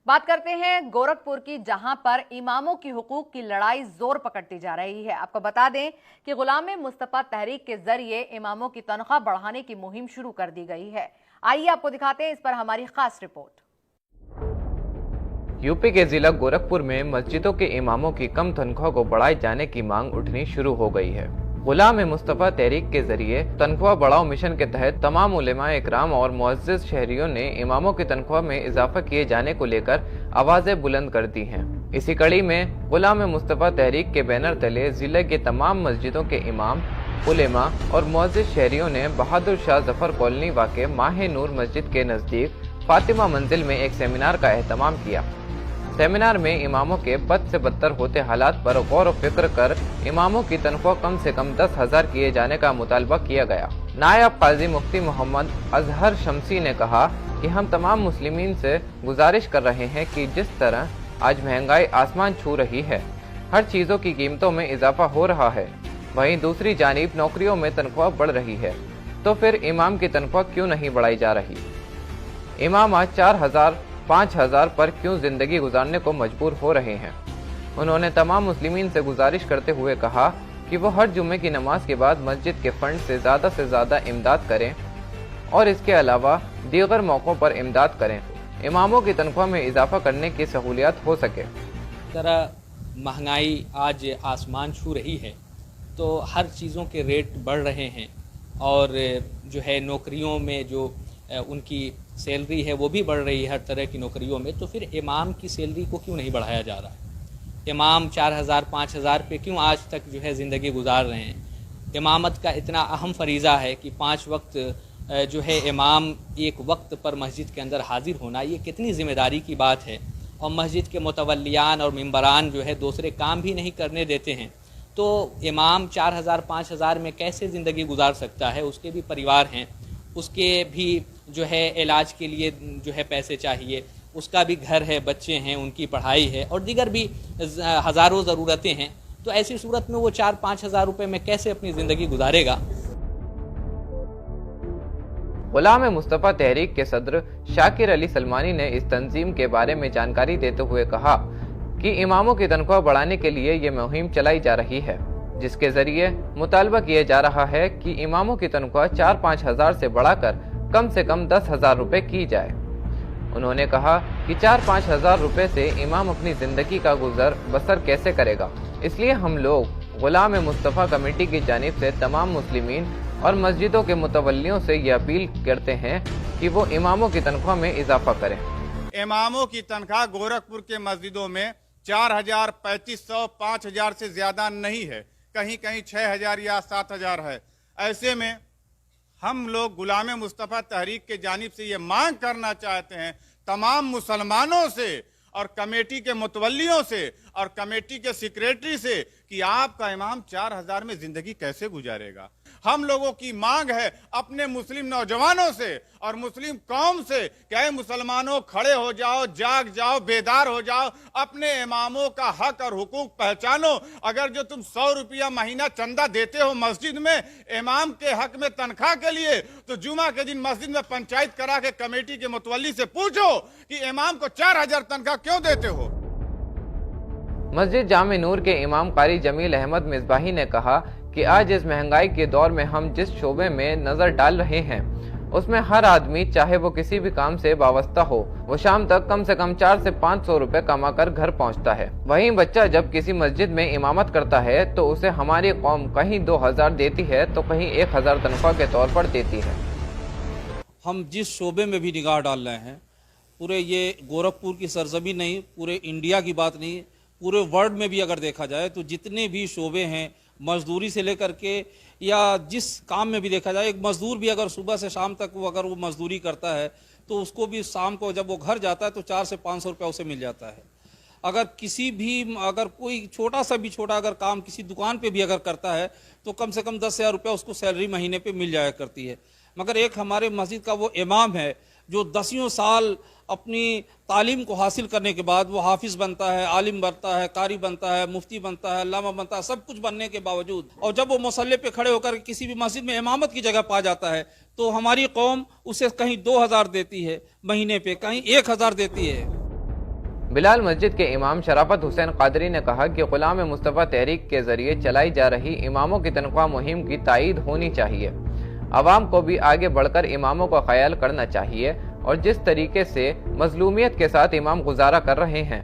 बात करते हैं गोरखपुर की, जहां पर इमामों की हुकूक की लड़ाई जोर पकड़ती जा रही है। आपको बता दें कि गुलाम मुस्तफा तहरीक के जरिए इमामों की तनख्वाह बढ़ाने की मुहिम शुरू कर दी गई है। आइए आपको दिखाते हैं इस पर हमारी खास रिपोर्ट। यूपी के जिला गोरखपुर में मस्जिदों के इमामों की कम तनख्वाह को बढ़ाए जाने की मांग उठनी शुरू हो गई है। गुलाम मुस्तफा तहरीक के जरिए तनख्वाह बढ़ाओ मिशन के तहत तमाम उलेमाए इकराम और मुअज्जिज शहरियों ने इमामों की तनख्वाह में इजाफा किए जाने को लेकर आवाजें बुलंद कर दी हैं। इसी कड़ी में गुलाम मुस्तफा तहरीक के बैनर तले जिले के तमाम मस्जिदों के इमाम, उलेमा और मुअज्जिज शहरियों ने बहादुर शाह जफर कॉलोनी वाक़े माह नूर मस्जिद के नजदीक फातिमा मंजिल में एक सेमिनार का एहतमाम किया। सेमिनार में इमामों के बद से बदतर होते हालात पर गौर व फिक्र कर इमामों की तनख्वाह कम से कम 10,000 किए जाने का मुतालबा किया गया। नायब काजी मुफ्ती मोहम्मद अजहर शमसी ने कहा कि हम तमाम मुस्लिमीन से गुजारिश कर रहे हैं कि जिस तरह आज महंगाई आसमान छू रही है, हर चीज़ों की कीमतों में इजाफा हो रहा है, वहीं दूसरी जानिब नौकरियों में तनख्वाह बढ़ रही है, तो फिर इमाम की तनख्वाह क्यों नहीं बढ़ाई जा रही। इमाम आज 4,000 5,000 पर क्यों जिंदगी गुजारने को मजबूर हो रहे हैं। उन्होंने तमाम मुस्लिमीन से गुजारिश करते हुए कहा कि वो हर जुम्मे की नमाज के बाद मस्जिद के फंड से ज़्यादा इमदाद करें और इसके अलावा दीगर मौक़ों पर इमदाद करें, इमामों की तनख्वाह में इजाफा करने की सहूलियत हो सके। तरह महंगाई आज आसमान छू रही है, तो हर चीज़ों के रेट बढ़ रहे हैं और जो है नौकरियों में जो उनकी सैलरी है वो भी बढ़ रही है हर तरह की नौकरियों में, तो फिर इमाम की सैलरी को क्यों नहीं बढ़ाया जा रहा है। इमाम 4,000 5,000 पे क्यों आज तक जो है ज़िंदगी गुजार रहे हैं। इमामत का इतना अहम फरीज़ा है कि 5 वक्त जो है इमाम एक वक्त पर मस्जिद के अंदर हाजिर होना, ये कितनी ज़िम्मेदारी की बात है। और मस्जिद के मुतवल्लियान और मेंबरान जो है दूसरे काम भी नहीं करने देते हैं, तो इमाम 4,000 5,000 में कैसे ज़िंदगी गुजार सकता है। उसके भी परिवार हैं, उसके भी जो है इलाज के लिए जो है पैसे चाहिए, उसका भी घर है, बच्चे हैं, उनकी पढ़ाई है और दीगर भी हज़ारों ज़रूरतें हैं। तो ऐसी सूरत में वो 4-5 हज़ार रुपये में कैसे अपनी ज़िंदगी गुजारेगा। गुलाम मुस्तफा तहरीक के सदर शाकिर अली सलमानी ने इस तंजीम के बारे में जानकारी देते हुए कहा कि इमामों की तनख्वाह बढ़ाने के लिए ये मुहिम चलाई जा रही है, जिसके जरिए मुतालबा किया जा रहा है कि इमामों की तनख्वाह 4-5 हज़ार से बढ़ाकर कम से कम 10,000 रुपये की जाए। उन्होंने कहा कि 4-5 हज़ार रुपये से इमाम अपनी ज़िंदगी का गुजर बसर कैसे करेगा। इसलिए हम लोग गुलाम मुस्तफ़ा कमेटी की जानिब से तमाम मुस्लिमीन और मस्जिदों के मुतवल्लियों से ये अपील करते हैं कि वो इमामों की तनख्वाह में इजाफा करें। इमामों की तनख्वाह गोरखपुर के मस्जिदों में 4,000, 3,500, 5,000 से ज़्यादा नहीं है, कहीं कहीं 6,000 या 7,000 है। ऐसे में हम लोग गुलाम मुस्तफ़ा तहरीक के जानिब से ये मांग करना चाहते हैं तमाम मुसलमानों से और कमेटी के मुतवल्लियों से और कमेटी के सेक्रेटरी से कि आपका इमाम 4,000 में ज़िंदगी कैसे गुजारेगा। हम लोगों की मांग है अपने मुस्लिम नौजवानों से और मुस्लिम कौम से कि ऐ मुसलमानों, खड़े हो जाओ, जाग जाओ, बेदार हो जाओ, अपने इमामों का हक और हुकूक पहचानो। अगर जो तुम 100 रुपया महीना चंदा देते हो मस्जिद में इमाम के हक में तनख्वाह के लिए, तो जुमा के दिन मस्जिद में पंचायत करा के कमेटी के मुतवल्ली से पूछो कि इमाम को 4,000 तनख्वाह क्यों देते हो। मस्जिद जामे नूर के इमाम कारी जमील अहमद मिसबाही ने कहा कि आज इस महंगाई के दौर में हम जिस शोबे में नजर डाल रहे हैं उसमें हर आदमी, चाहे वो किसी भी काम से वाबस्ता हो, वो शाम तक कम से कम 400 से 500 रुपए कमा कर घर पहुंचता है। वहीं बच्चा जब किसी मस्जिद में इमामत करता है तो उसे हमारी कौम कहीं 2,000 देती है तो कहीं 1,000 तनख्वाह के तौर पर देती है। हम जिस शोबे में भी निगाह डाल रहे हैं, पूरे ये गोरखपुर की सरजमीन नहीं, पूरे इंडिया की बात नहीं, पूरे वर्ल्ड में भी अगर देखा जाए तो जितने भी शोबे हैं, मजदूरी से लेकर के या जिस काम में भी देखा जाए, एक मजदूर भी अगर सुबह से शाम तक वो मजदूरी करता है तो उसको भी शाम को जब वो घर जाता है तो 400 से 500 रुपया उसे मिल जाता है। अगर कोई छोटा अगर काम किसी दुकान पे भी अगर करता है तो कम से कम 10,000 रुपया उसको सैलरी महीने पे मिल जाया करती है। मगर एक हमारे मस्जिद का वो इमाम है जो 10 साल अपनी तालीम को हासिल करने के बाद वो हाफिज बनता है, आलिम बनता है, कारी बनता है, मुफ्ती बनता है, अल्लामा बनता है, सब कुछ बनने के बावजूद और जब वो मुसल्ले पे खड़े होकर किसी भी मस्जिद में इमामत की जगह पा जाता है तो हमारी कौम उसे कहीं 2,000 देती है महीने पे, कहीं 1,000 देती है। बिलाल मस्जिद के इमाम शराफत हुसैन कादरी ने कहा कि गुलाम मुस्तफ़ा तहरीक के जरिए चलाई जा रही इमामों की तनख्वाह मुहिम की तायीद होनी चाहिए। आवाम को भी आगे बढ़कर इमामों का ख्याल करना चाहिए और जिस तरीके से मजलूमियत के साथ इमाम गुजारा कर रहे हैं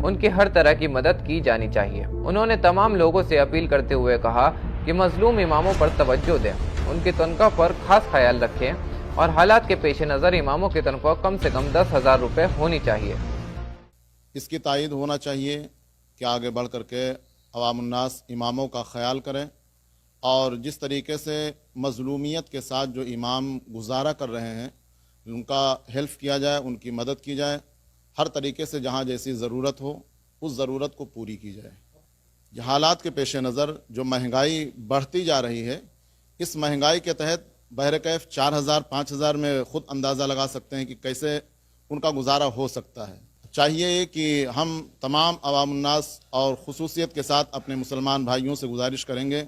उनकी हर तरह की मदद की जानी चाहिए। उन्होंने तमाम लोगों से अपील करते हुए कहा कि मजलूम इमामों पर तवज्जो दें, उनकी तनख्वाह पर खास ख्याल रखें और हालात के पेश नज़र इमामों की तनख्वाह कम से कम 10,000 रुपये होनी चाहिए। इसकी तायीद होना चाहिए कि आगे बढ़ करके अवामुन्नास इमामों का ख्याल करें और जिस तरीके से मजलूमियत के साथ जो इमाम गुजारा कर रहे हैं उनका हेल्प किया जाए, उनकी मदद की जाए, हर तरीके से जहाँ जैसी ज़रूरत हो उस ज़रूरत को पूरी की जाए। हालात के पेश नज़र जो महंगाई बढ़ती जा रही है, इस महंगाई के तहत बहरकैफ 4,000-5,000 में ख़ुद अंदाज़ा लगा सकते हैं कि कैसे उनका गुजारा हो सकता है। चाहिए कि हम तमाम अवामुन्नास और खुसूसियत के साथ अपने मुसलमान भाइयों से गुजारिश करेंगे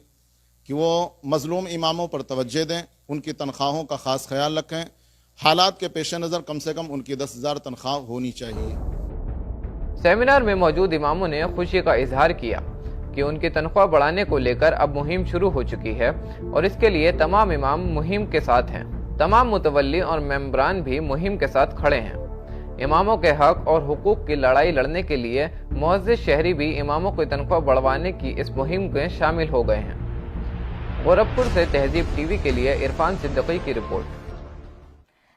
कि वो मजलूम इमामों पर तवज्जो दें, उनकी तनख्वाहों का ख़ास ख्याल रखें। हालात के पेश नज़र कम से कम उनकी 10,000 तनख्वाह होनी चाहिए। सेमिनार में मौजूद इमामों ने खुशी का इजहार किया कि उनकी तनख्वाह बढ़ाने को लेकर अब मुहिम शुरू हो चुकी है और इसके लिए तमाम इमाम मुहिम के साथ हैं। तमाम मुतवल्ली और मेंबरान भी मुहिम के साथ खड़े हैं। इमामों के हक और हुकूक की लड़ाई लड़ने के लिए मुअज़्ज़िज़ शहरी भी इमामों की तनख्वाह बढ़वाने की इस मुहिम में शामिल हो गए हैं। गोरखपुर से तहजीब टीवी के लिए इरफान सिद्दीकी की रिपोर्ट।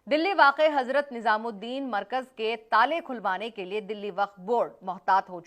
दिल्ली वाक़े हजरत निजामुद्दीन मरकज के ताले खुलवाने के लिए दिल्ली वक्फ बोर्ड मोहतात हो चुका है।